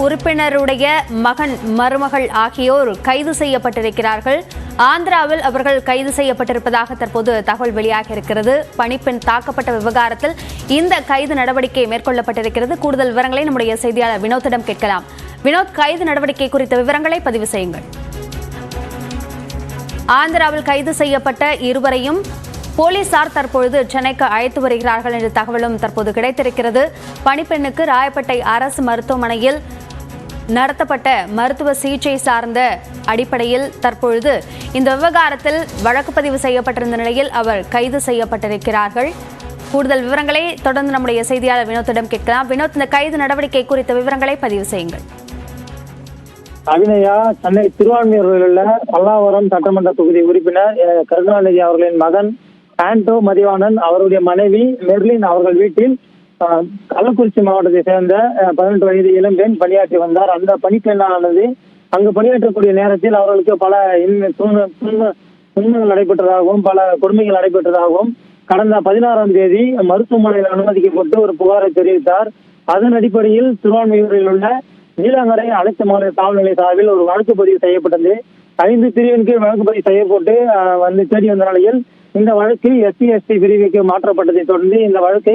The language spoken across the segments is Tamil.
உறுப்பினருடைய மகன் மருமகள் ஆகியோர் கைது செய்யப்பட்டிருக்கிறார்கள். ஆந்திராவில் அவர்கள் கைது செய்யப்பட்டிருப்பதாக தற்போது தகவல் வெளியாக இருக்கிறது. பணிப்பெண் தாக்கப்பட்ட விவகாரத்தில் இந்த கைது நடவடிக்கை மேற்கொள்ளப்பட்டிருக்கிறது. கூடுதல் விவரங்களை நம்முடைய செய்தியாளர் வினோத்திடம் கேட்கலாம். வினோத், கைது நடவடிக்கை குறித்த விவரங்களை பதிவு செய்யுங்கள். ஆந்திராவில் கைது செய்யப்பட்ட இருவரையும் போலீசார் தற்பொழுது சென்னைக்கு அழைத்து வருகிறார்கள் என்ற தகவலும் தற்போது கிடைத்திருக்கிறது. பணிப்பெண்ணுக்கு ராயப்பேட்டை அரசு மருத்துவமனையில் நடத்தப்பட்ட மருத்துவ சிகிச்சை சார்ந்த அடிப்படையில் தற்பொழுது இந்த விவகாரத்தில் வழக்கு பதிவு செய்யப்பட்டிருந்த நிலையில் அவர் கைது செய்யப்பட்டிருக்கிறார்கள். கூடுதல் விவரங்களை தொடர்ந்து நம்முடைய செய்தியாளர் வினோத்திடம் கேட்கலாம். வினோத், இந்த கைது நடவடிக்கை குறித்த விவரங்களை பதிவு செய்யுங்கள். அபிநயா, சென்னை திருவான்மியூரில் உள்ள பல்லாவரம் சட்டமன்ற தொகுதி உறுப்பினர் கருணாநிதி அவர்களின் மகன் ஆண்டோ மதிவாணன் அவருடைய மனைவி மெர்லின் அவர்கள் வீட்டில் கள்ளக்குறிச்சி மாவட்டத்தை சேர்ந்த 18 வயது இளம்பெண் பணியாற்றி வந்தார். அந்த பணிப்பெண்ணானது அங்கு பணியாற்றக்கூடிய நேரத்தில் அவர்களுக்கு பல துன்பங்கள் நடைபெற்றதாகவும் பல கொடுமைகள் நடைபெற்றதாகவும் கடந்த 16ஆம் தேதி மருத்துவமனையில் அனுமதிக்கப்பட்டு ஒரு புகாரை தெரிவித்தார். அதன் அடிப்படையில் திருவான்மியூரில் உள்ள நீலாங்கரை அனைத்து மாநில காவல் நிலைய சார்பில் ஒரு வழக்கு பதிவு செய்யப்பட்டது. 5 பிரிவின் கீழ் வழக்கு பதிவு செய்யப்பட்டு தேடி வந்த நிலையில் இந்த வழக்கு SC/ST பிரிவுக்கு மாற்றப்பட்டதை தொடர்ந்து இந்த வழக்கை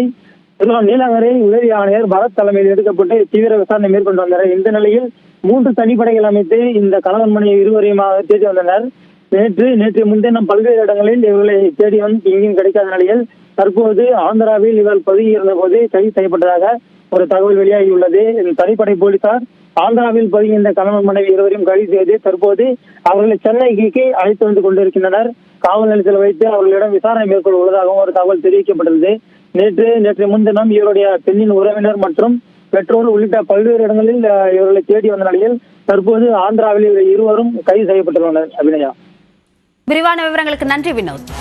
நீலாங்கரை உதவி ஆணையர் பரத் தலைமையில் எடுக்கப்பட்டு தீவிர விசாரணை மேற்கொண்டு வந்தனர். இந்த நிலையில் 3 தனிப்படைகள் அமைத்து இந்த கணவன் மனைவி இருவரையும் தேடி வந்தனர். நேற்று முன்தினம் பல்வேறு இடங்களில் இவர்களை தேடி வந்து எங்கேயும் கிடைக்காத நிலையில் தற்போது ஆந்திராவில் இவர் பதுகி இருந்த போது கைது செய்யப்பட்டதாக ஒரு தகவல் வெளியாகியுள்ளது. தனிப்படை போலீசார் ஆந்திராவில் பதுகின்ற கணவன் மனைவி இருவரையும் கைது செய்து தற்போது அவர்களை சென்னைக்கு அழைத்து வந்து கொண்டிருக்கின்றனர். காவல் நிலையத்தில் வைத்து அவர்களிடம் விசாரணை மேற்கொள்ள உள்ளதாகவும் ஒரு தகவல் தெரிவிக்கப்பட்டது. நேற்று முன்தினம் இவருடைய பெண்ணின் உறவினர் மற்றும் பெற்றோர் உள்ளிட்ட பல்வேறு இடங்களில் இவர்களை தேடி வந்த நிலையில் தற்போது ஆந்திராவில் இருவரும் கைது செய்யப்பட்டுள்ளனர். அபிநயா, விரிவான விவரங்களுக்கு நன்றி வினோத்.